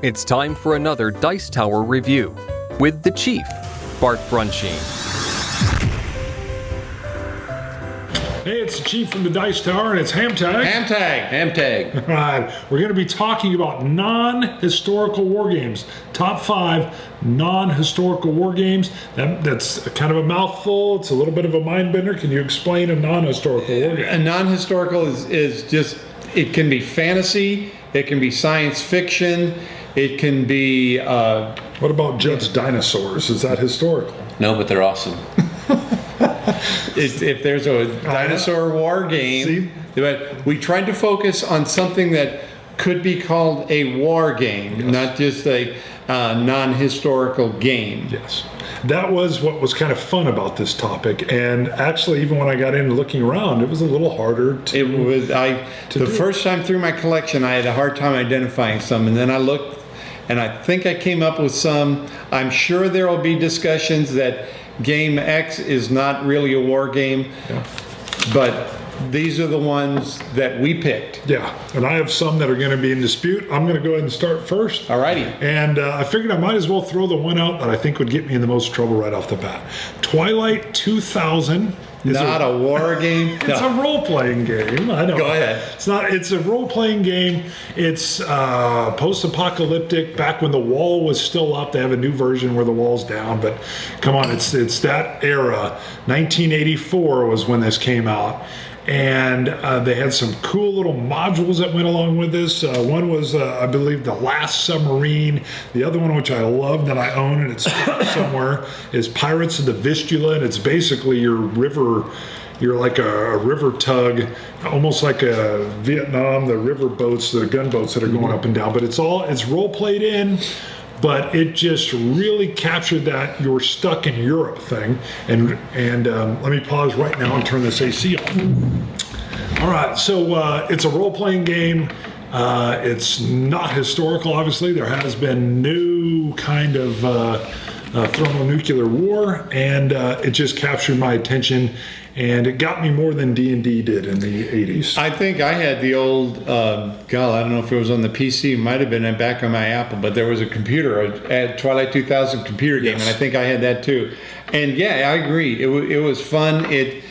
It's time for another Dice Tower review with the Chief, Bart Brunchine. Hey, it's the Chief from the Dice Tower, and it's HAMTAG. HAMTAG. All right, we're going to be talking about non-historical war games. Top 5 non-historical war games. That's kind of a mouthful. It's a little bit of a mind bender. Can you explain a non-historical war game? A non-historical is just, it can be fantasy, it can be science fiction, it can be... What about Judd's Dinosaurs? Is that historical? No, but they're awesome. If there's a dinosaur war game, but we tried to focus on something that could be called a war game, yes, not just a non-historical game. Yes. That was what was kind of fun about this topic, and actually, even when I got into looking around, it was a little harder to. The first time through my collection, I had a hard time identifying some, and then I looked, and I think I came up with some. I'm sure there will be discussions that Game X is not really a war game, yeah, but these are the ones that we picked. Yeah, and I have some that are going to be in dispute. I'm going to go ahead and start first. Alrighty. And I figured I might as well throw the one out that I think would get me in the most trouble right off the bat. Twilight 2000. Not a war game. It's a role-playing game. I know. Go ahead. It's a role-playing game. It's post-apocalyptic. Back when the wall was still up, they have a new version where the wall's down. But come on, it's that era. 1984 was when this came out. And they had some cool little modules that went along with this. One was, I believe, The Last Submarine. The other one, which I love that I own, and it's somewhere, is Pirates of the Vistula. And it's basically you're like a river tug, almost like a Vietnam, the river boats, the gunboats that are going up and down. But it's role played in. But it just really captured that you're stuck in Europe thing. And let me pause right now and turn this AC on. All right, so it's a role-playing game. It's not historical, obviously. There has been no kind of thermonuclear war, and it just captured my attention. And it got me more than D&D did in the 80s. I think I had the old, I don't know if it was on the PC, it might have been back on my Apple, but there was a computer, a Twilight 2000 computer game, yes, and I think I had that too. And yeah, I agree. It was fun. It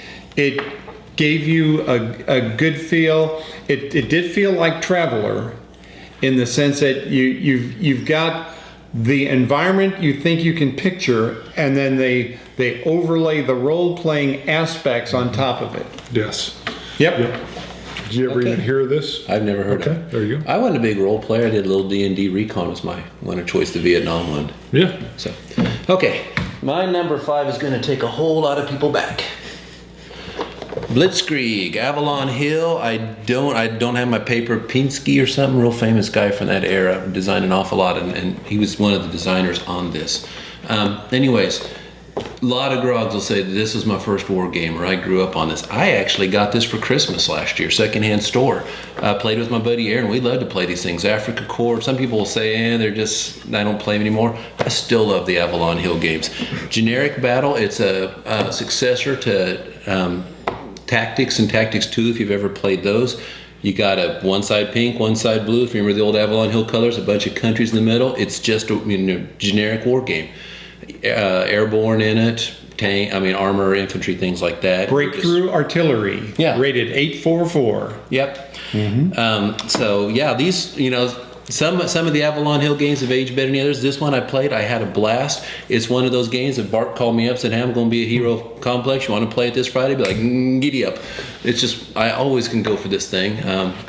gave you a good feel. It did feel like Traveler in the sense that you've got the environment you think you can picture, and then they overlay the role-playing aspects on top of it. Yes. Yep. Did you ever even hear of this? I've never heard of it. Okay, there you go. I wasn't a big role player. I did a little D&D. Recon was my one of choice, the Vietnam one. Yeah. So, okay. My number 5 is going to take a whole lot of people back. Blitzkrieg, Avalon Hill. I don't have my paper. Pinsky or something, real famous guy from that era, designed an awful lot, and he was one of the designers on this. Anyways, a lot of grogs will say that this was my first war game, or I grew up on this. I actually got this for Christmas last year, secondhand store. I played with my buddy Aaron. We love to play these things. Africa Corps. Some people will say, I don't play them anymore. I still love the Avalon Hill games. Generic Battle. It's a successor to Tactics and Tactics 2, if you've ever played those. You got one side pink, one side blue. If you remember the old Avalon Hill colors, a bunch of countries in the middle. It's just a generic war game. Airborne in it, armor, infantry, things like that. Breakthrough artillery. Yeah. Rated 844. Yep. Mm-hmm. So yeah, these, some of the Avalon Hill games have aged better than the others. This one I played, I had a blast. It's one of those games that Bart called me up, said, "Hey, I'm going to be a hero complex. You want to play it this Friday?" Be like, giddy up. It's just, I always can go for this thing.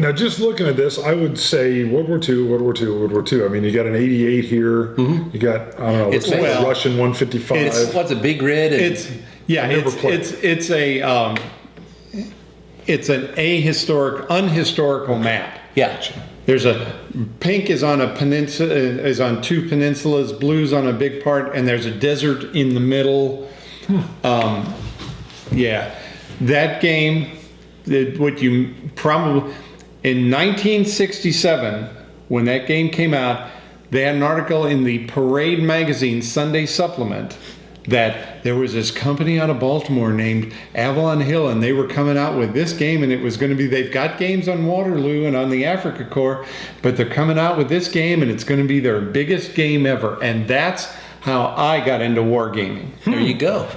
Now, just looking at this, I would say World War II, World War II, World War II. I mean, you got an 88 here. Mm-hmm. You got, I don't know, it's like a Russian 155. What's a big red? It's an unhistorical map. Yeah. There's pink is on a peninsula, is on 2 peninsulas, blue's on a big part, and there's a desert in the middle. Yeah, that game, what you probably, in 1967, when that game came out, they had an article in the Parade magazine Sunday supplement that there was this company out of Baltimore named Avalon Hill, and they were coming out with this game, and it was going to be, they've got games on Waterloo and on the Africa Corps, but they're coming out with this game, and it's going to be their biggest game ever. And that's how I got into wargaming. There you go.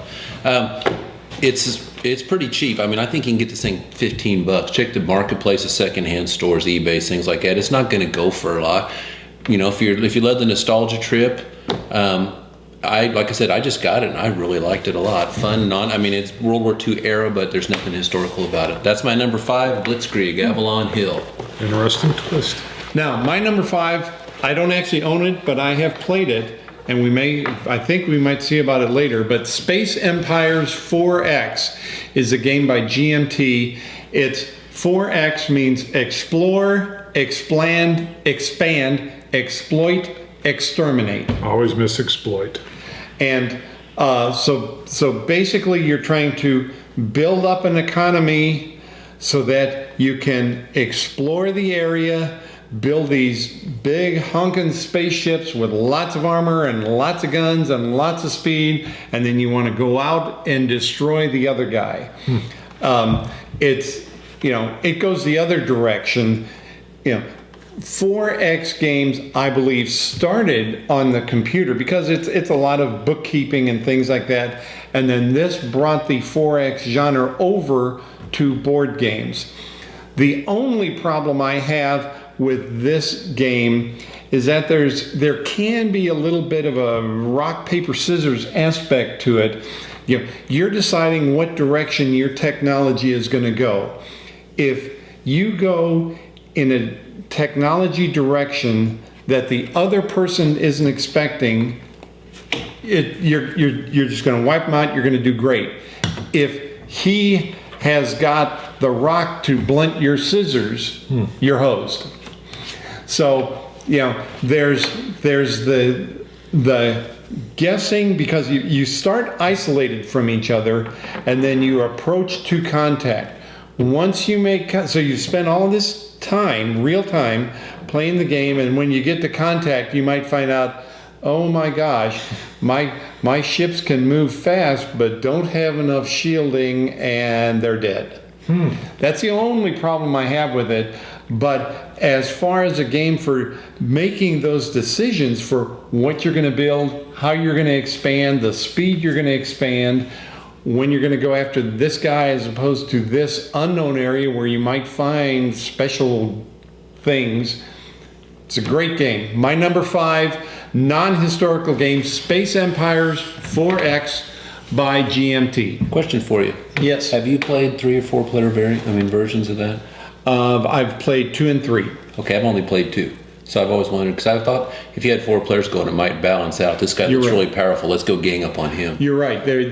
It's pretty cheap. I mean, I think you can get this thing $15. Check the marketplace of secondhand stores, eBay, things like that. It's not going to go for a lot. You know, if you love the nostalgia trip, like I said, I just got it and I really liked it a lot. Fun, it's World War II era, but there's nothing historical about it. That's my number 5, Blitzkrieg, Avalon Hill. Interesting twist. Now, my number 5, I don't actually own it, but I have played it, and I think we might see about it later, but Space Empires 4X is a game by GMT. It's 4X means explore, expand, exploit, exterminate. Always miss exploit. And so basically you're trying to build up an economy so that you can explore the area, build these big honking spaceships with lots of armor and lots of guns and lots of speed, and then you want to go out and destroy the other guy. It goes the other direction. 4X games, I believe, started on the computer because it's a lot of bookkeeping and things like that. And then this brought the 4X genre over to board games. The only problem I have with this game is that there can be a little bit of a rock, paper, scissors aspect to it. You're deciding what direction your technology is going to go. If you go in a technology direction that the other person isn't expecting, you're just going to wipe them out. You're going to do great. If he has got the rock to blunt your scissors, you're hosed. So there's the guessing, because you start isolated from each other and then you approach to contact. Once you so you spend all this time, real time, playing the game, and when you get to contact, you might find out, oh my gosh, my ships can move fast but don't have enough shielding and they're dead. That's the only problem I have with it. But as far as a game for making those decisions for what you're going to build, how you're going to expand, the speed you're going to expand, when you're going to go after this guy as opposed to this unknown area where you might find special things, it's a great game. My number 5 non-historical game, Space Empires 4X by GMT. Question for you. Yes. Have you played 3 or 4 player versions of that? I've played 2 and 3. Okay, I've only played 2. So I've always wondered, because I thought if you had 4 players going, it might balance out. This guy looks really powerful. Let's go gang up on him. You're right. You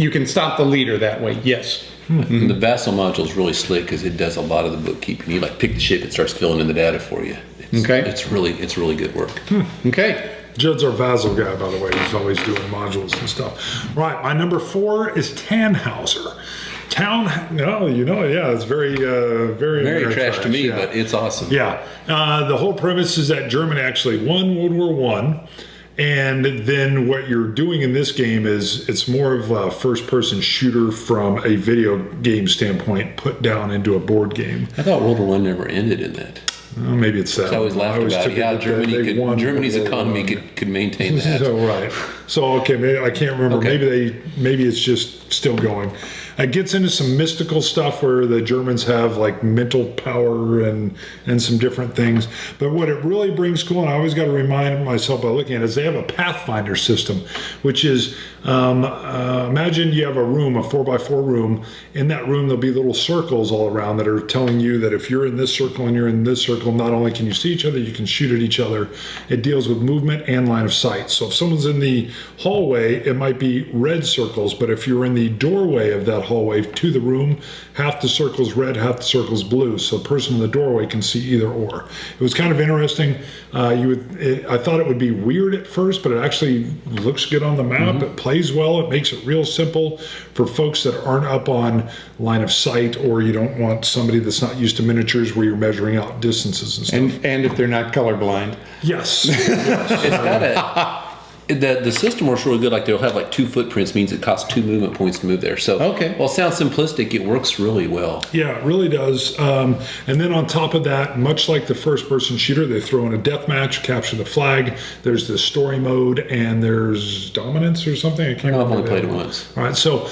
can stop the leader that way. Yes. And the Vassal module is really slick because it does a lot of the bookkeeping. You pick the ship, it starts filling in the data for you. It's really good work. Okay. Judd's our Vassal guy, by the way. He's always doing modules and stuff. Right, my number 4 is Tannhauser. It's very trash to me, but it's awesome. Yeah, the whole premise is that Germany actually won World War I, and then what you're doing in this game is it's more of a first-person shooter from a video game standpoint, put down into a board game. I thought World War I never ended in that. Maybe it's that. I always laughed about it. Yeah, Germany's economy could maintain that. Maybe I can't remember. Okay. Maybe it's just still going. It gets into some mystical stuff where the Germans have mental power and some different things. But what it really brings cool, and I always got to remind myself by looking at it, is they have a Pathfinder system, which is imagine you have a room, a 4x4 room. In that room, there'll be little circles all around that are telling you that if you're in this circle and you're in this circle, not only can you see each other, you can shoot at each other. It deals with movement and line of sight. So if someone's in the hallway, it might be red circles, but if you're in the doorway of that hallway to the room. Half the circle's red, half the circle's blue, so the person in the doorway can see either or. It was kind of interesting. I thought it would be weird at first, but it actually looks good on the map. It plays well. It makes it real simple for folks that aren't up on line of sight, or you don't want somebody that's not used to miniatures where you're measuring out distances and stuff. And if they're not colorblind. Yes. It's got the system works really good. Like they'll have like 2 footprints, means it costs 2 movement points to move there. So okay. While it sounds simplistic, it works really well. Yeah, it really does. And then on top of that, much like the first-person shooter, they throw in a death match, capture the flag. There's the story mode, and there's dominance or something. I can't remember. I've only played it once. All right, so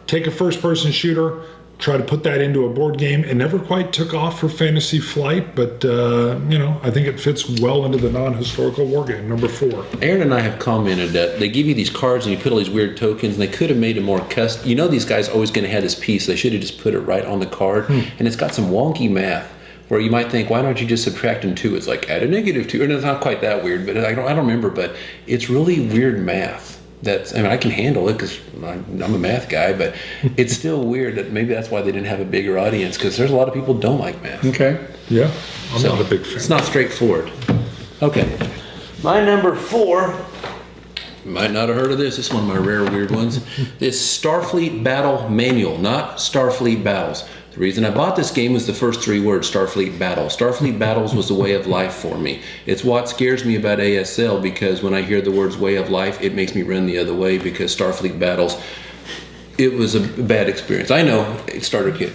take a first-person shooter, try to put that into a board game. It never quite took off for Fantasy Flight, but I think it fits well into the non-historical war game, number 4. Aaron and I have commented that they give you these cards and you put all these weird tokens, and they could have made it more custom. These guys are always going to have this piece. They should have just put it right on the card, and it's got some wonky math where you might think, why don't you just subtract in 2? It's like add a -2, and it's not quite that weird, but I don't remember, but it's really weird math. I can handle it because I'm a math guy, but it's still weird that maybe that's why they didn't have a bigger audience, because there's a lot of people who don't like math. Okay. Yeah, I'm not a big fan. It's not straightforward. Okay. My number 4, you might not have heard of this. This is one of my rare weird ones. This Starfleet Battle Manual, not Starfleet Battles. The reason I bought this game was the first 3 words, Starfleet Battle. Starfleet Battles was the way of life for me. It's what scares me about ASL, because when I hear the words way of life, it makes me run the other way, because Starfleet Battles, it was a bad experience. I know, starter kit.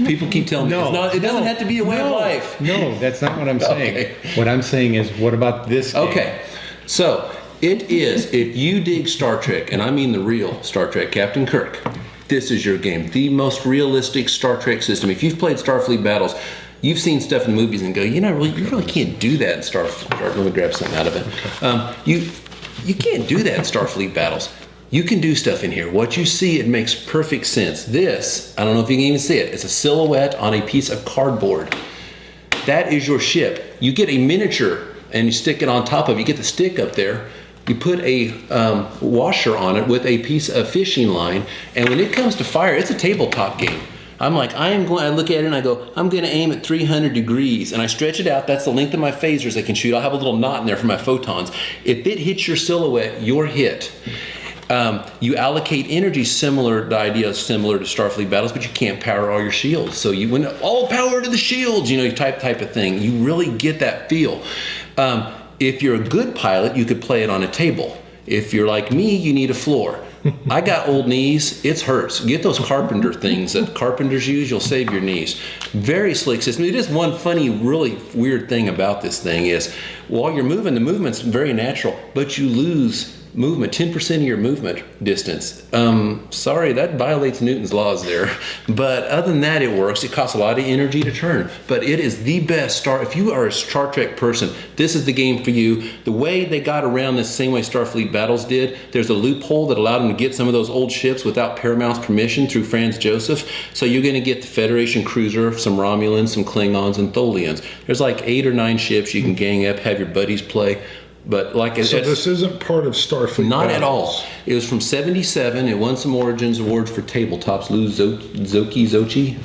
People keep telling me, it doesn't have to be a way of life. No, that's not what I'm saying. Okay. What I'm saying is, what about this game? Okay, so it is, if you dig Star Trek, and I mean the real Star Trek, Captain Kirk, this is your game. The most realistic Star Trek system. If you've played Starfleet Battles, you've seen stuff in movies and go, you really can't do that in Starfleet. Let me grab something out of it. You can't do that in Starfleet Battles. You can do stuff in here. What you see, it makes perfect sense. This, I don't know if you can even see it, it's a silhouette on a piece of cardboard. That is your ship. You get a miniature and you stick it on top of it. You get the stick up there. You put a washer on it with a piece of fishing line, and when it comes to fire, it's a tabletop game. I'm like, I look at it and I go, I'm going to aim at 300 degrees, and I stretch it out. That's the length of my phasers I can shoot. I'll have a little knot in there for my photons. If it hits your silhouette, you're hit. You allocate energy similar to Starfleet Battles, but you can't power all your shields. So you win all power to the shields, type of thing. You really get that feel. If you're a good pilot, you could play it on a table. If you're like me, you need a floor. I got old knees. It hurts. Get those carpenter things that carpenters use. You'll save your knees. Very slick system. It is one funny, really weird thing about this thing is while you're moving, the movement's very natural, but you lose movement, 10% of your movement distance. Sorry, that violates Newton's laws there. But other than that, it works. It costs a lot of energy to turn. But it is the best if you are a Star Trek person, this is the game for you. The way they got around this, same way Starfleet Battles did, there's a loophole that allowed them to get some of those old ships without Paramount's permission through Franz Joseph. So you're going to get the Federation cruiser, some Romulans, some Klingons, and Tholians. There's like 8 or 9 ships you can gang up, have your buddies play. But so this isn't part of Starfleet. Not Battles. at all. It was from '77. It won some Origins awards for tabletops. Lou Zocchi,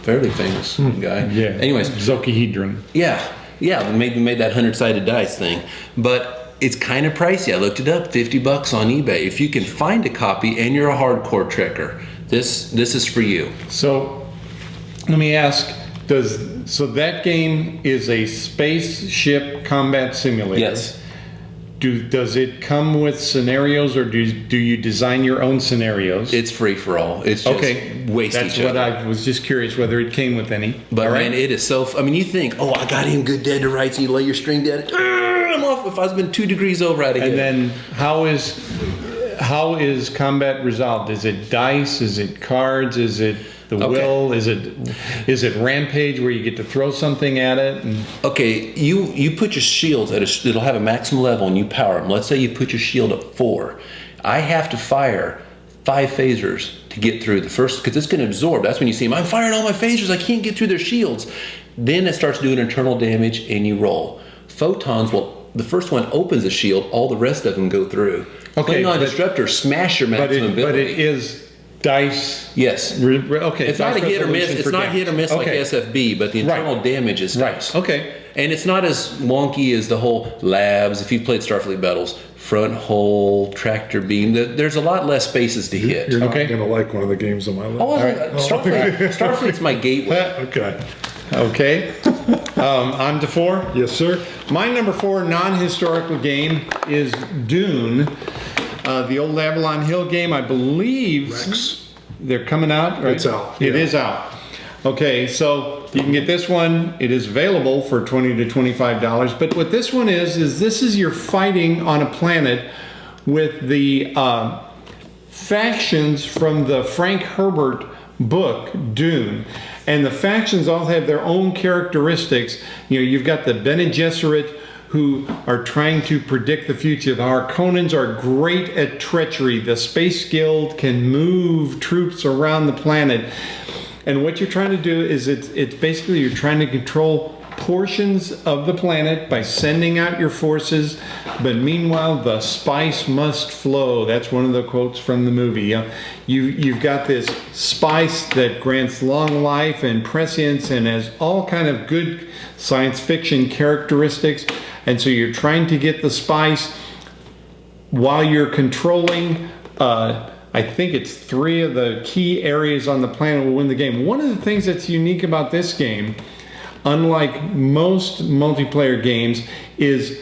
fairly famous guy. Yeah. Anyways, Zocchihedron. Yeah. Maybe made that 100-sided dice thing, but it's kind of pricey. I looked it up, $50 on eBay. If you can find a copy and you're a hardcore trekker, this is for you. So, let me ask. So that game is a spaceship combat simulator? Yes. Does it come with scenarios, or do you design your own scenarios? It's free for all. It's just waste That's each what other. I was just curious whether it came with any. But all right. man, it is so. You think, I got him good dead to rights, and you lay your string down. I'm off. If I was been 2 degrees over, I'd have hit. And then how is combat resolved? Is it dice? Is it cards? Is it the will? Is it rampage where you get to throw something at it? Okay, you put your shields it'll have a maximum level and you power them. Let's say you put your shield at 4. I have to fire 5 phasers to get through the first, because it's going to absorb. That's when you see them. I'm firing all my phasers. I can't get through their shields. Then it starts doing internal damage and you roll. Photons the first one opens the shield. All the rest of them go through. Okay, Klingon disruptors smash your maximum ability. But it is dice. Yes. Okay. It's not a dice hit or miss. resolution It's for not damage. hit or miss like Okay. SFB, but the internal damage is dice. Right. Okay. And it's not as wonky as the whole labs. If you've played Starfleet Battles, front hole, tractor beam, there's a lot less spaces to hit. You're not Okay. going to like one of the games on my list. Starfleet's my gateway. Okay. Okay. I'm to 4. Yes, sir. My number 4 non-historical game is Dune, the old Avalon Hill game. I believe Rex. they're coming out. Right? It's out, It yeah. is out. Okay, so you can get this one. It is available for $20 to $25. But what this one is this is you're fighting on a planet with the factions from the Frank Herbert book Dune, and the factions all have their own characteristics. You've got the Bene Gesserit, who are trying to predict the future. The Harkonnens are great at treachery. The Space Guild can move troops around the planet, and what you're trying to do is it's basically you're trying to control portions of the planet by sending out your forces, but meanwhile the spice must flow. That's one of the quotes from the movie. You've got this spice that grants long life and prescience and has all kind of good science fiction characteristics, and so you're trying to get the spice while you're controlling I think it's 3 of the key areas on the planet will win the game. One of the things that's unique about this game, unlike most multiplayer games, is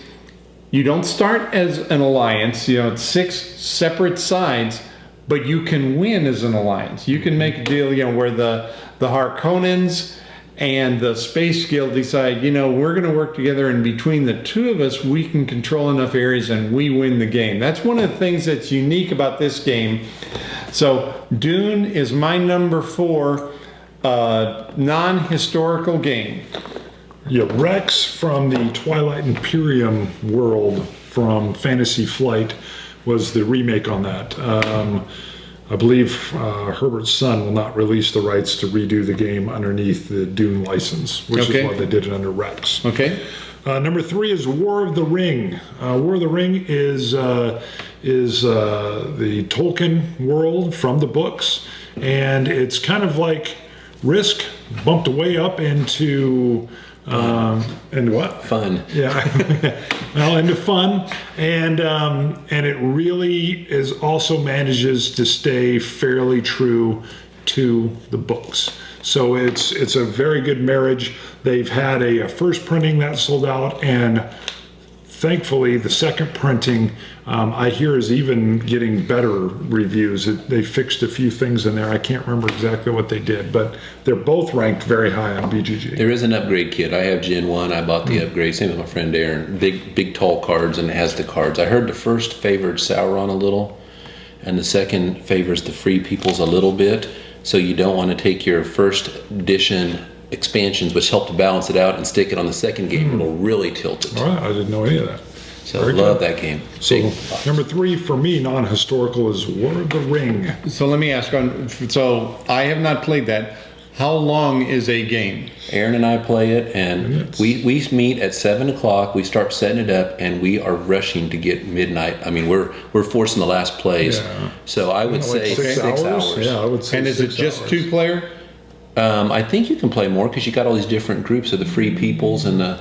you don't start as an alliance. It's 6 separate sides, but you can win as an alliance. You can make a deal, where the Harkonnens and the Space Guild decide, we're going to work together, and between the 2 of us, we can control enough areas and we win the game. That's one of the things that's unique about this game. So Dune is my number 4 non-historical game. Yeah, Rex from the Twilight Imperium world from Fantasy Flight was the remake on that. I believe Herbert's son will not release the rights to redo the game underneath the Dune license, which Okay. is why they did it under Rex. Okay. Number 3 is War of the Ring. War of the Ring is the Tolkien world from the books, and it's kind of like Risk bumped way up into and what? Fun. Yeah, well, into fun, and it really is also manages to stay fairly true to the books. So it's a very good marriage. They've had a first printing that sold out, and thankfully the second printing I hear is even getting better reviews. They fixed a few things in there. I can't remember exactly what they did, but they're both ranked very high on BGG. There is an upgrade kit. I have Gen 1. I bought the upgrade. Same with my friend Aaron. Big tall cards, and it has the cards. I heard the first favored Sauron a little, and the second favors the Free Peoples a little bit. So you don't want to take your first edition expansions, which help to balance it out, and stick it on the second game. It'll really tilt it. All right, I didn't know any of that. So I Very love good. that game. So Big. number 3 for me, non-historical, is War of the Ring. So let me ask, so I have not played that. How long is a game? Aaron and I play it, and we meet at 7 o'clock. We start setting it up, and we are rushing to get midnight. I mean, we're forcing the last plays. Yeah. So I would say 6 hours. Yeah, I would say. And is it 6 just hours. 2-player? I think you can play more because you got all these different groups of the Free Peoples and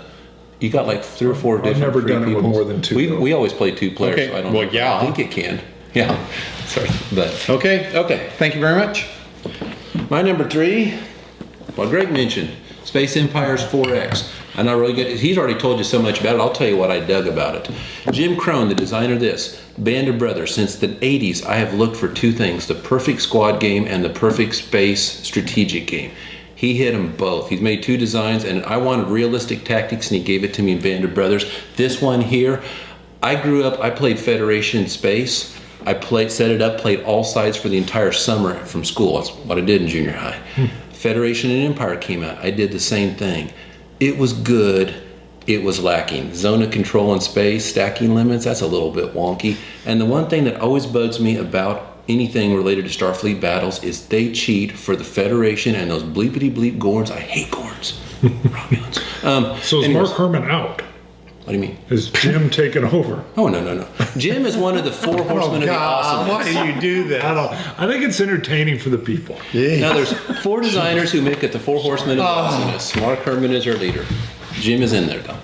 you got like 3 or 4 different never Free done it with Peoples. more than 2, though. We always play 2 players. Okay. So I don't Well, know. yeah. I think it can. Yeah. Sorry, but Okay. Thank you very much. my number 3. Well, Greg mentioned Space Empires 4X. I'm not really good. He's already told you so much about it. I'll tell you what I dug about it. Jim Crone, the designer of this, Band of Brothers. Since the 80s, I have looked for 2 things: the perfect squad game and the perfect space strategic game. He hit them both. He's made 2 designs, and I wanted realistic tactics, and he gave it to me in Band of Brothers. This one here, I grew up, I played Federation Space. I set it up, played all sides for the entire summer from school. That's what I did in junior high. Federation and Empire came out. I did the same thing. It was good. It was lacking. Zone of control in space, stacking limits, that's a little bit wonky. And the one thing that always bugs me about anything related to Starfleet battles is they cheat for the Federation and those bleepity bleep Gorns. I hate Gorns. Romulans. So is anyways, Mark Herman out? What do you mean? Is Jim taking over? Oh, no. Jim is one of the four horsemen of the awesomeness. Why do you do that? I think it's entertaining for the people. Now, there's 4 designers who make it the four horsemen of the awesomeness. Mark Herman is our leader. Jim is in there, though.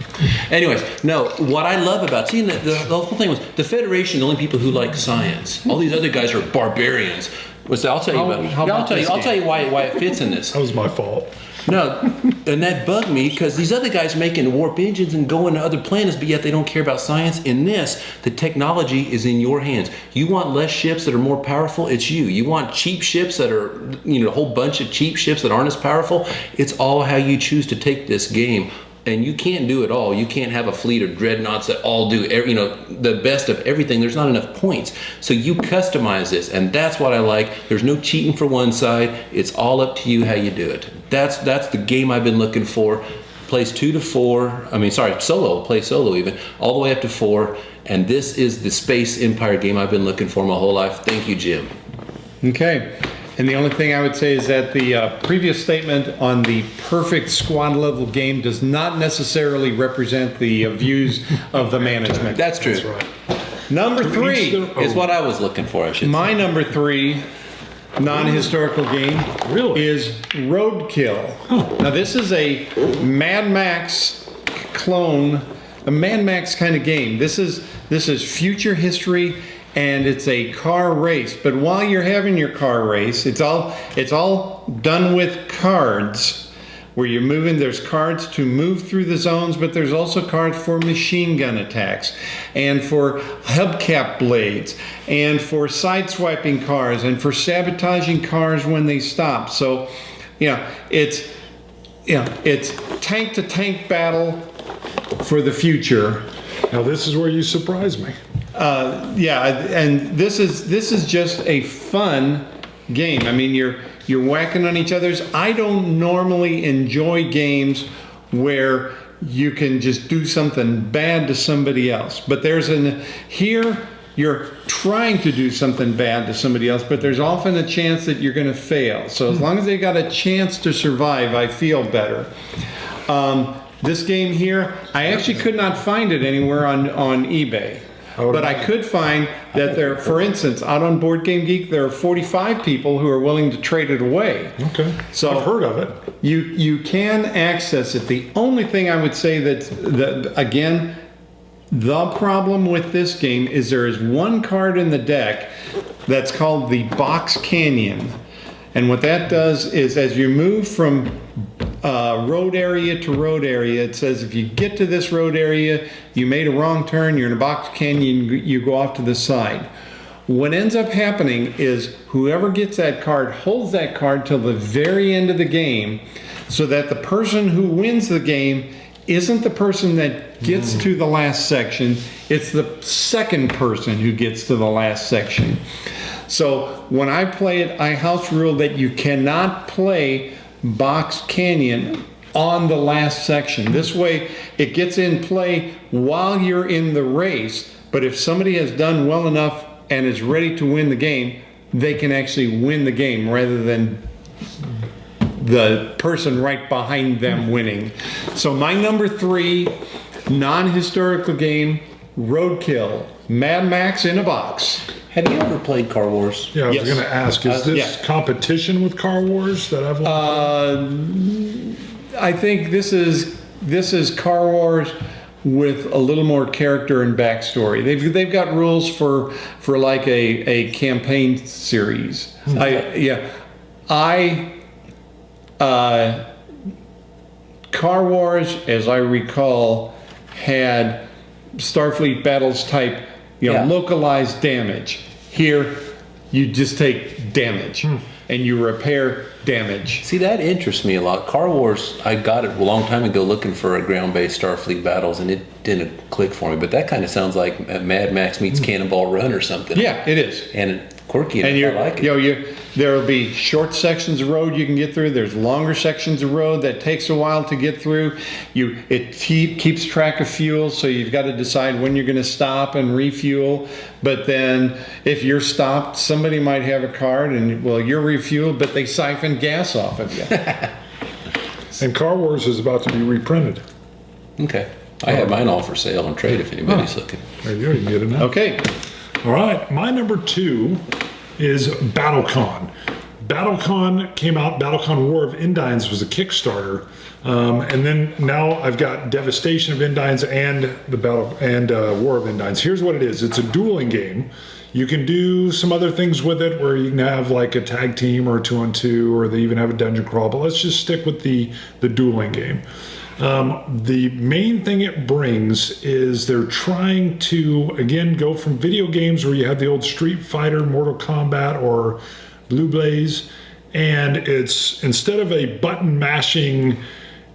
Anyways, no, what I love about, seeing the whole thing was, the Federation, the only people who like science. All these other guys are barbarians. I'll tell you about it. I'll tell you why it fits in this. That was my fault. No, and that bugged me because these other guys making warp engines and going to other planets, but yet they don't care about science. In this, the technology is in your hands. You want less ships that are more powerful? It's you. You want cheap ships that are, a whole bunch of cheap ships that aren't as powerful? It's all how you choose to take this game. And you can't do it all. You can't have a fleet of dreadnoughts that all do, the best of everything. There's not enough points. So you customize this, and that's what I like. There's no cheating for one side. It's all up to you how you do it. That's the game I've been looking for. Plays 2 to 4. Solo. Play solo even, all the way up to 4. And this is the Space Empire game I've been looking for my whole life. Thank you, Jim. Okay. And the only thing I would say is that the previous statement on the perfect squad level game does not necessarily represent the views of the management. That's true. That's right. Number 3 Is what I was looking for, I should say. My number 3 non-historical game is Roadkill. Now this is a Mad Max clone, a Mad Max kind of game. This is future history, and it's a car race. But while you're having your car race, it's all done with cards, where you're moving. There's cards to move through the zones, but there's also cards for machine gun attacks, and for hubcap blades, and for sideswiping cars, and for sabotaging cars when they stop. So, it's tank to tank battle for the future. Now this is where you surprise me. And this is just a fun game. I mean, you're whacking on each other's. I don't normally enjoy games where you can just do something bad to somebody else. But here you're trying to do something bad to somebody else, but there's often a chance that you're going to fail. So as long as they got a chance to survive, I feel better. This game here, I actually could not find it anywhere on eBay. But I could find that there, for instance, out on Board Game Geek, there are 45 people who are willing to trade it away. Okay. So I've heard of it. You can access it. The only thing I would say that again, the problem with this game is there is one card in the deck that's called the Box Canyon. And what that does is, as you move from road area to road area, it says if you get to this road area, you made a wrong turn, you're in a box canyon, you go off to the side. What ends up happening is whoever gets that card holds that card till the very end of the game, so that the person who wins the game isn't the person that gets to the last section, it's the second person who gets to the last section. So when I play it, I house rule that you cannot play Box Canyon on the last section. This way it gets in play while you're in the race, but if somebody has done well enough and is ready to win the game, they can actually win the game rather than the person right behind them winning. So my number 3 non-historical game, Roadkill, Mad Max in a box. Have you ever played Car Wars? Yeah, I was Yes. going to ask, is this competition with Car Wars that I've I think this is Car Wars with a little more character and backstory. They've got rules for like a campaign series. Car Wars, as I recall, had Starfleet battles type, localized damage. Here, you just take damage and you repair damage. See, that interests me a lot. Car Wars, I got it a long time ago looking for a ground-based Starfleet battles, and it didn't click for me. But that kind of sounds like Mad Max meets Cannonball Run or something. Yeah, it is. And quirky, and I like it. There will be short sections of road you can get through. There's longer sections of road that takes a while to get through. It keeps track of fuel, so you've got to decide when you're going to stop and refuel. But then if you're stopped, somebody might have a card and, you're refueled, but they siphon gas off of you. And Car Wars is about to be reprinted. Okay. I have mine all for sale on trade if anybody's looking. There you go, you can get it now. Okay. All right, my number 2 is BattleCon. BattleCon came out. BattleCon War of Endines was a Kickstarter, and then now I've got Devastation of Endines and War of Endines. Here's what it is: it's a dueling game. You can do some other things with it, where you can have like a tag team or a 2-on-2, or they even have a dungeon crawl. But let's just stick with the dueling game. The main thing it brings is they're trying to, again, go from video games where you have the old Street Fighter, Mortal Kombat, or Blue Blaze, and it's, instead of a button mashing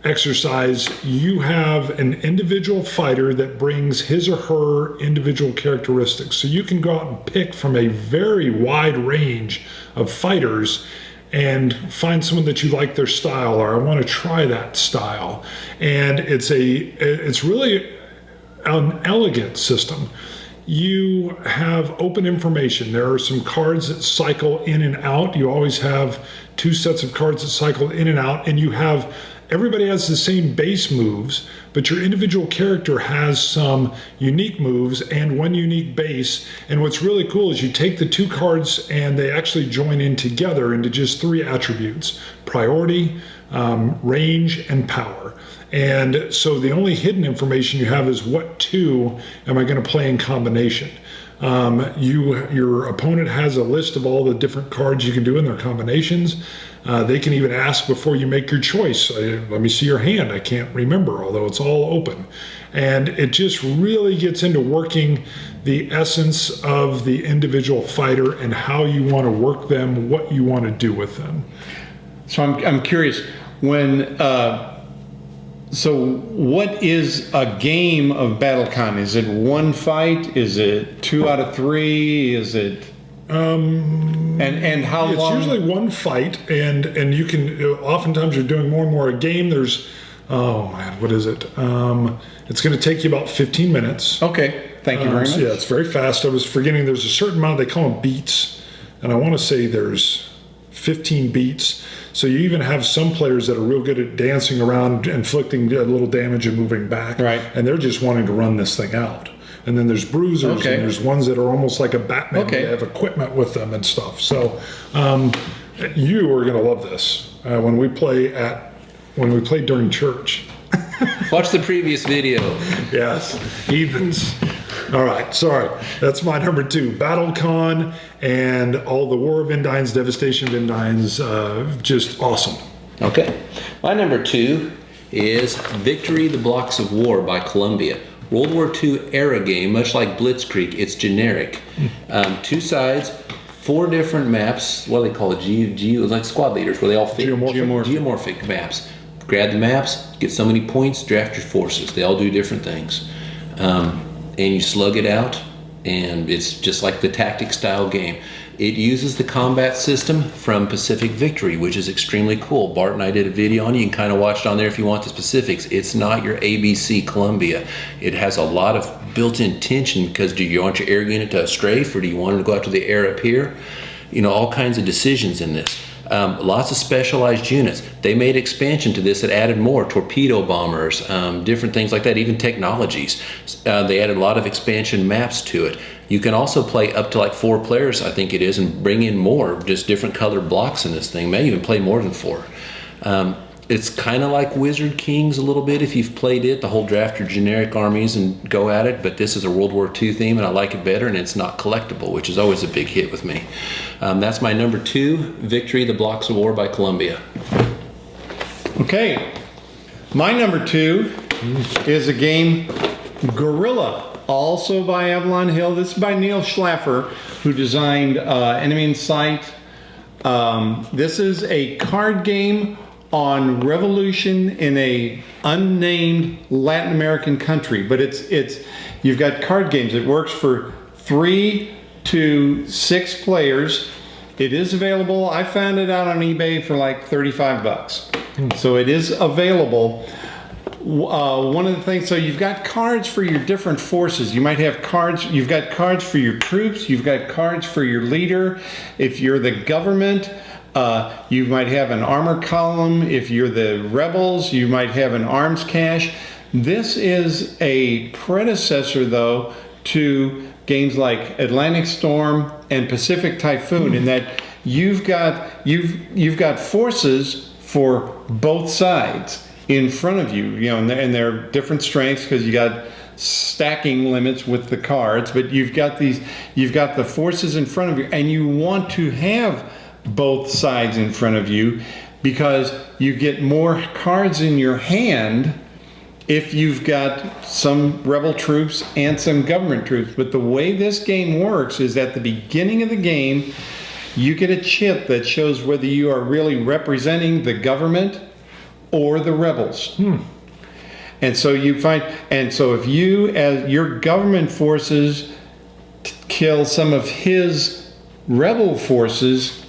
exercise, you have an individual fighter that brings his or her individual characteristics. So you can go out and pick from a very wide range of fighters and find someone that you like their style, or I want to try that style. And it's really an elegant system. You have open information. There are some cards that cycle in and out. You always have 2 sets of cards that cycle in and out, and everybody has the same base moves, but your individual character has some unique moves and 1 unique base. And what's really cool is you take the 2 cards and they actually join in together into just 3 attributes: priority, range, and power. And so the only hidden information you have is what 2 am I going to play in combination. Your opponent has a list of all the different cards you can do in their combinations. They can even ask before you make your choice, let me see your hand, I can't remember, although it's all open. And it just really gets into working the essence of the individual fighter and how you want to work them, what you want to do with them. So I'm curious, so what is a game of BattleCon? Is it 1 fight? Is it 2 out of 3? Is it and how long? It's usually 1 fight, and you can, oftentimes you're doing more and more a game. There's, oh man, what is it? It's going to take you about 15 minutes. Okay, thank you very much. Yeah, it's very fast. I was forgetting there's a certain amount, they call them beats, and I want to say there's 15 beats. So you even have some players that are real good at dancing around, inflicting a little damage and moving back. Right. And they're just wanting to run this thing out. And then there's bruisers, Okay. and there's ones that are almost like a Batman. Okay. They have equipment with them and stuff. So you are going to love this when we play during church. Watch the previous video. Yes, heathens. All right, sorry. That's my number 2, BattleCon, and all the War of Endines, Devastation of Endines, just awesome. Okay. My number 2 is Victory: The Blocks of War by Columbia. World War II era game, much like Blitzkrieg. It's generic. 2 sides, 4 different maps. What do they call it? Like squad leaders, where they all fit. Geomorphic maps. Grab the maps, get so many points, draft your forces. They all do different things. And you slug it out, and it's just like the tactic style game. It uses the combat system from Pacific Victory, which is extremely cool. Bart and I did a video on it. You can kind of watch it on there if you want the specifics. It's not your ABC Columbia. It has a lot of built-in tension, because do you want your air unit to strafe, or do you want them to go after the air up here? You know, all kinds of decisions in this. Lots of specialized units. They made expansion to this that added more torpedo bombers, different things like that, even technologies. They added a lot of expansion maps to it. You can also play up to like 4 players, I think it is, and bring in more, just different colored blocks in this thing. May even play more than 4. It's kind of like Wizard Kings a little bit if you've played it, the whole draft your generic armies and go at it, but this is a World War II theme and I like it better, and it's not collectible, which is always a big hit with me. That's my number 2, Victory: The Blocks of War by Columbia. Okay, my number 2 is a game, Guerrilla, also by Avalon Hill. This is by Neil Schlaffer, who designed Enemy in Sight. This is a card game on revolution in a unnamed Latin American country, but it's you've got card games. It works for 3 to 6 players. It is available. I found it out on eBay for like 35 bucks. So it is available. One of the things, so you've got cards for your different forces. You might have cards, you've got cards for your troops, you've got cards for your leader. If you're the government, you might have an armor column. If you're the rebels, you might have an arms cache. This is a predecessor, though, to games like Atlantic Storm and Pacific Typhoon, in that you've got forces for both sides in front of you, and they're different strengths because you got stacking limits with the cards, but you've got the forces in front of you, and you want to have both sides in front of you because you get more cards in your hand if you've got some rebel troops and some government troops. But the way this game works is at the beginning of the game, you get a chip that shows whether you are really representing the government or the rebels. And so if you, as your government forces, kill some of his rebel forces,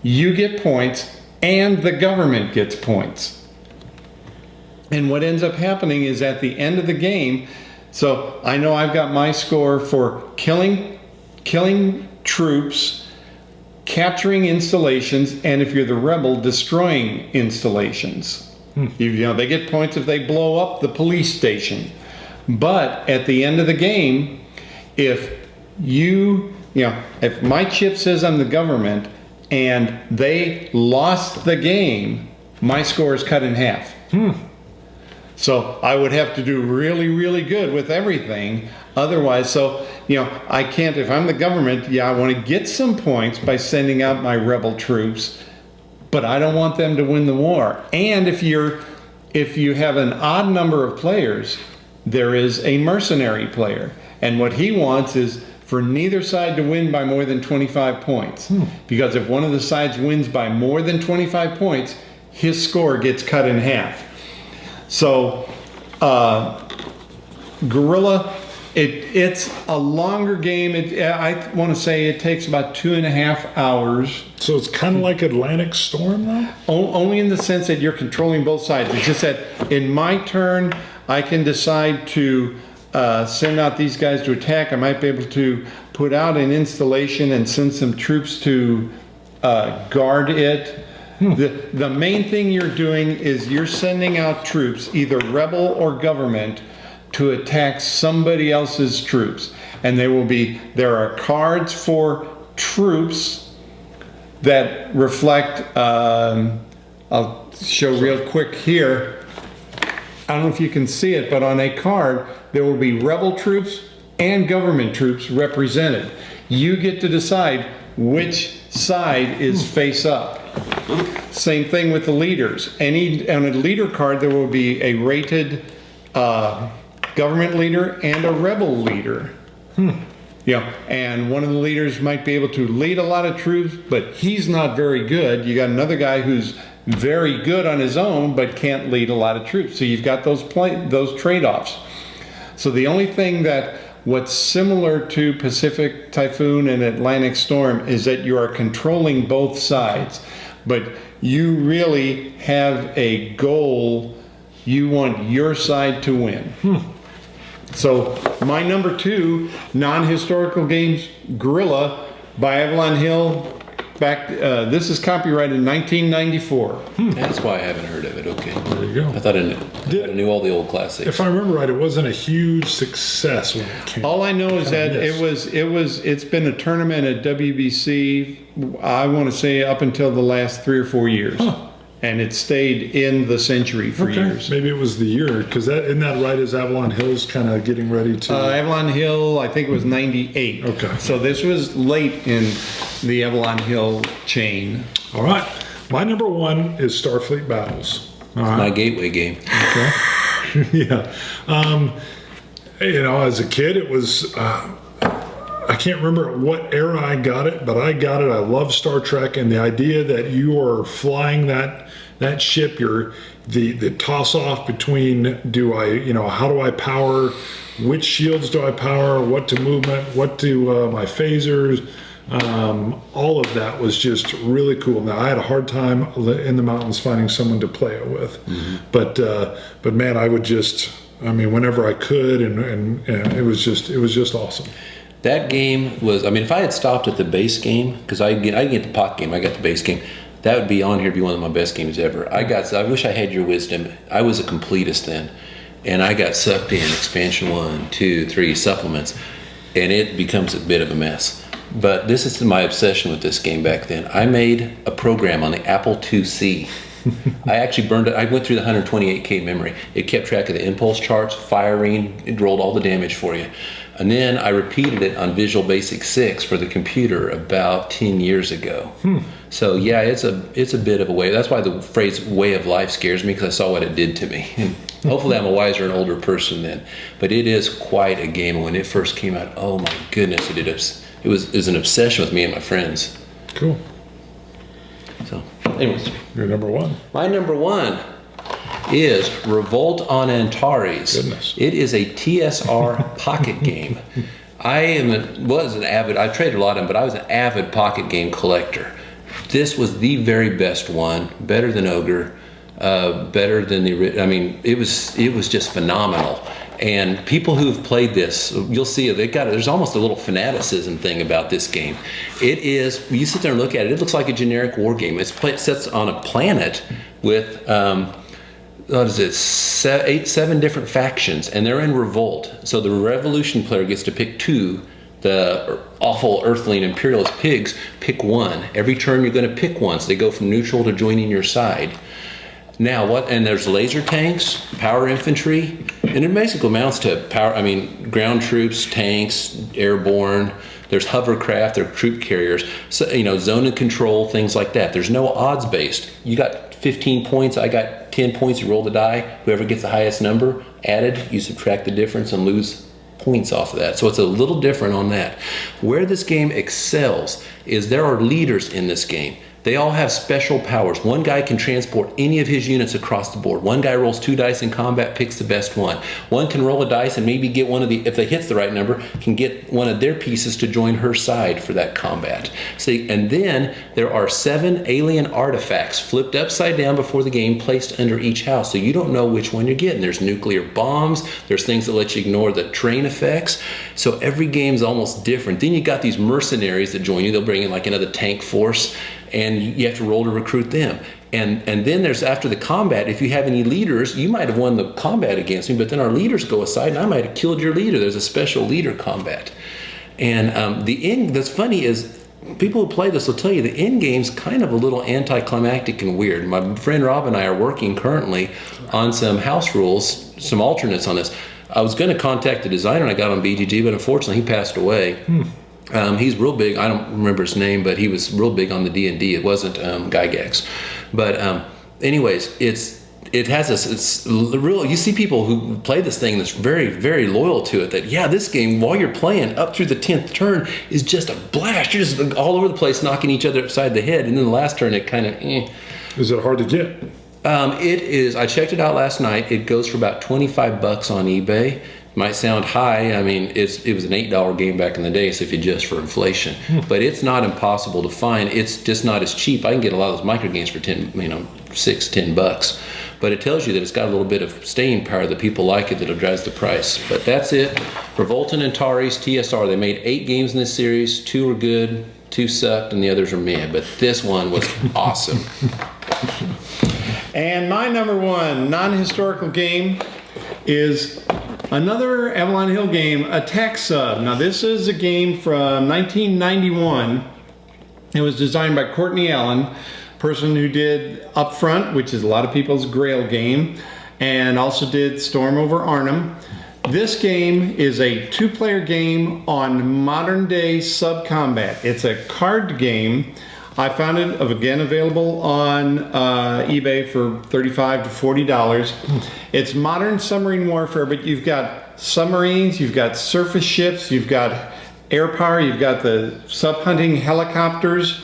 you get points and the government gets points. And what ends up happening is at the end of the game, so I know I've got my score for killing troops, capturing installations, and if you're the rebel, destroying installations. They get points if they blow up the police station. But at the end of the game, if if my chip says I'm the government and they lost the game, my score is cut in half. So I would have to do really, really good with everything. Otherwise, I can't, if I'm the government, I want to get some points by sending out my rebel troops, but I don't want them to win the war. And if you have an odd number of players, there is a mercenary player. And what he wants is for neither side to win by more than 25 points. Because if one of the sides wins by more than 25 points, his score gets cut in half. So, Guerrilla, it's a longer game. I want to say it takes about 2.5 hours. So it's kind of like Atlantic Storm, though? Only in the sense that you're controlling both sides. It's just that in my turn, I can decide to send out these guys to attack. I might be able to put out an installation and send some troops to guard it. The main thing you're doing is you're sending out troops, either rebel or government, to attack somebody else's troops. And there are cards for troops that reflect, I'll show real quick here. I don't know if you can see it, but on a card, there will be rebel troops and government troops represented. You get to decide which side is face up. Same thing with the leaders. On a leader card, there will be a rated government leader and a rebel leader. And one of the leaders might be able to lead a lot of troops, but he's not very good. You got another guy who's very good on his own, but can't lead a lot of troops. So you've got those trade-offs. So the only thing what's similar to Pacific Typhoon and Atlantic Storm is that you are controlling both sides, but you really have a goal. You want your side to win. So my number 2 non-historical games, Guerrilla by Avalon Hill. This is copyrighted in 1994. That's why I haven't heard of it. Okay. There you go. I thought I knew all the old classics. If I remember right, it wasn't a huge success when it came. All I know is that it's been a tournament at WBC, I want to say up until the last 3 or 4 years. And it stayed in the Century for years. Maybe it was the year, because isn't that right as Avalon Hill's kind of getting ready to... Avalon Hill, I think it was 98. Okay. So this was late in the Avalon Hill chain. All right. My number 1 is Starfleet Battles. All right. My gateway game. Okay. Yeah. As a kid, it was... I can't remember what era I got it, but I got it. I love Star Trek, and the idea that you are flying that ship, the toss off between how do I power, which shields do I power, what to movement, what to my phasers, all of that was just really cool. Now I had a hard time in the mountains finding someone to play it with, but man, I would whenever I could, and it was just awesome. That game was, if I had stopped at the base game, because I get the pot game, I got the base game, that would be on here, be one of my best games ever. I wish I had your wisdom. I was a completist then. and I got sucked in expansion 1, 2, 3 supplements, and it becomes a bit of a mess. But this is my obsession with this game back then. I made a program on the Apple IIc. I actually burned it. I went through the 128K memory. It kept track of the impulse charts, firing, it rolled all the damage for you. And then I repeated it on Visual Basic 6 for the computer about 10 years ago. So yeah, it's a bit of a way. That's why the phrase way of life scares me, because I saw what it did to me. And hopefully I'm a wiser and older person then. But it is quite a game. When it first came out, oh my goodness, it was an obsession with me and my friends. Cool. So anyways. Your number 1. My number 1 is Revolt on Antares. Goodness. It is a TSR pocket game. I traded a lot of them, but I was an avid pocket game collector. This was the very best one, better than Ogre, better than it was just phenomenal. And people who've played this, you'll see there's almost a little fanaticism thing about this game. It is, you sit there and look at it, it looks like a generic war game. It sits on a planet with, seven different factions, and they're in revolt. So the revolution player gets to pick 2. The awful earthling imperialist pigs pick 1. Every turn you're going to pick one, so they go from neutral to joining your side. Now and there's laser tanks, power infantry, and it basically amounts to ground troops, tanks, airborne. There's hovercraft, there are troop carriers, so, zone and control, things like that. There's no odds based. You got 15 points, I got 10 points, you roll the die. Whoever gets the highest number added, you subtract the difference and lose points off of that. So it's a little different on that. Where this game excels is there are leaders in this game. They all have special powers. One guy can transport any of his units across the board. One guy rolls 2 dice in combat, picks the best one. One can roll a dice and maybe get one of if they hits the right number, can get one of their pieces to join her side for that combat. See, and then there are 7 alien artifacts flipped upside down before the game, placed under each house. So you don't know which one you're getting. There's nuclear bombs. There's things that let you ignore the terrain effects. So every game's almost different. Then you got these mercenaries that join you. They'll bring in like another tank force, and you have to roll to recruit them. And then there's, after the combat, if you have any leaders, you might have won the combat against me, but then our leaders go aside and I might have killed your leader. There's a special leader combat. And that's funny is, people who play this will tell you the end game's kind of a little anticlimactic and weird. My friend Rob and I are working currently on some house rules, some alternates on this. I was going to contact the designer I got on BGG, but unfortunately he passed away. He's real big. I don't remember his name, but he was real big on the D&D. It wasn't Gygax. But anyways, it has it's real. You see people who play this thing that's very, very loyal to it. That this game, while you're playing up through the 10th turn, is just a blast. You're just all over the place, knocking each other upside the head, and then the last turn it kind of. Is it hard to get? It is. I checked it out last night. It goes for about $25 on eBay. Might sound high. I mean, it was an $8 game back in the day, so if you adjust for inflation. But it's not impossible to find. It's just not as cheap. I can get a lot of those micro games for $10. But it tells you that it's got a little bit of staying power, that people like it, that it drives the price. But that's it. Revolt and Antares TSR. They made 8 games in this series. 2 were good, 2 sucked, and the others are meh. But this one was awesome. And my number 1 non-historical game is another Avalon Hill game, Attack Sub. Now this is a game from 1991. It was designed by Courtney Allen, person who did Upfront, which is a lot of people's Grail game, and also did Storm over Arnhem. This game is a 2-player game on modern day sub combat. It's a card game. I found it, again, available on eBay for $35 to $40. It's modern submarine warfare, but you've got submarines, you've got surface ships, you've got air power, you've got the sub-hunting helicopters.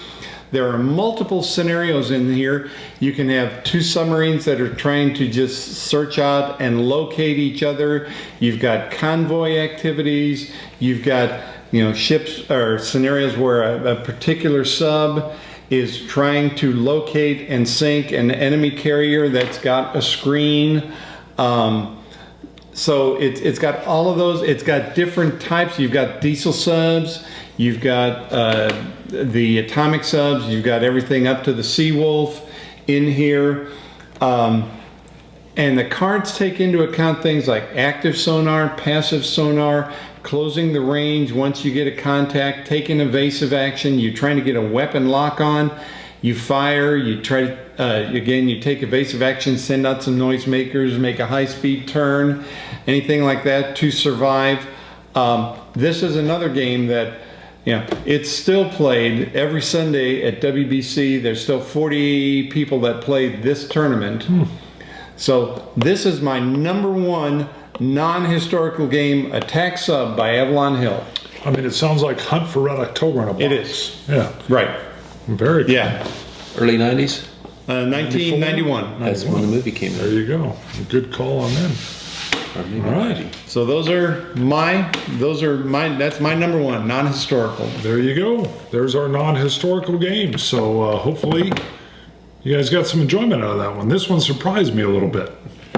There are multiple scenarios in here. You can have 2 submarines that are trying to just search out and locate each other. You've got convoy activities. You've got ships or scenarios where a particular sub is trying to locate and sink an enemy carrier that's got a screen. So it's got all of those. It's got different types. You've got diesel subs. You've got the atomic subs. You've got everything up to the Seawolf in here. And the cards take into account things like active sonar, passive sonar, closing the range once you get a contact, taking evasive action, you're trying to get a weapon lock on, you fire, you try again, you take evasive action, send out some noisemakers, make a high-speed turn, anything like that to survive. This is another game that, it's still played every Sunday at WBC. There's still 40 people that play this tournament. So this is my number one non-historical game, Attack Sub by Avalon Hill. I mean, it sounds like Hunt for Red October in a box. It is. Yeah. Right. Very cool. Yeah. Early 90s? 1991. That's when the movie came There out. you go. Good call on them. Or maybe All right. 90. So that's my number one, non-historical. There you go. There's our non-historical games. So hopefully you guys got some enjoyment out of that one. This one surprised me a little bit.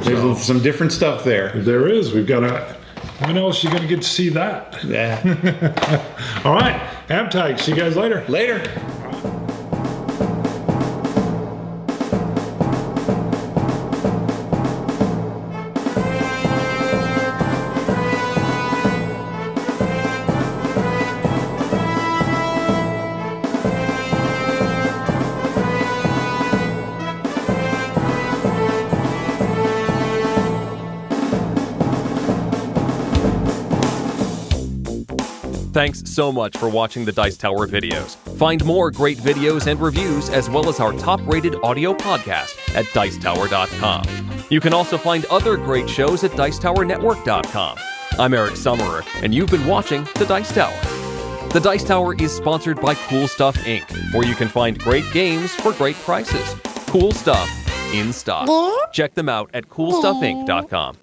There's some different stuff there. There is. We've got a... When else are you going to get to see that? Yeah. All right. HAMTAG. See you guys later. Later. Thanks so much for watching the Dice Tower videos. Find more great videos and reviews, as well as our top-rated audio podcast at Dicetower.com. You can also find other great shows at Dicetowernetwork.com. I'm Eric Summerer, and you've been watching The Dice Tower. The Dice Tower is sponsored by Cool Stuff Inc., where you can find great games for great prices. Cool stuff in stock. Check them out at CoolStuffInc.com.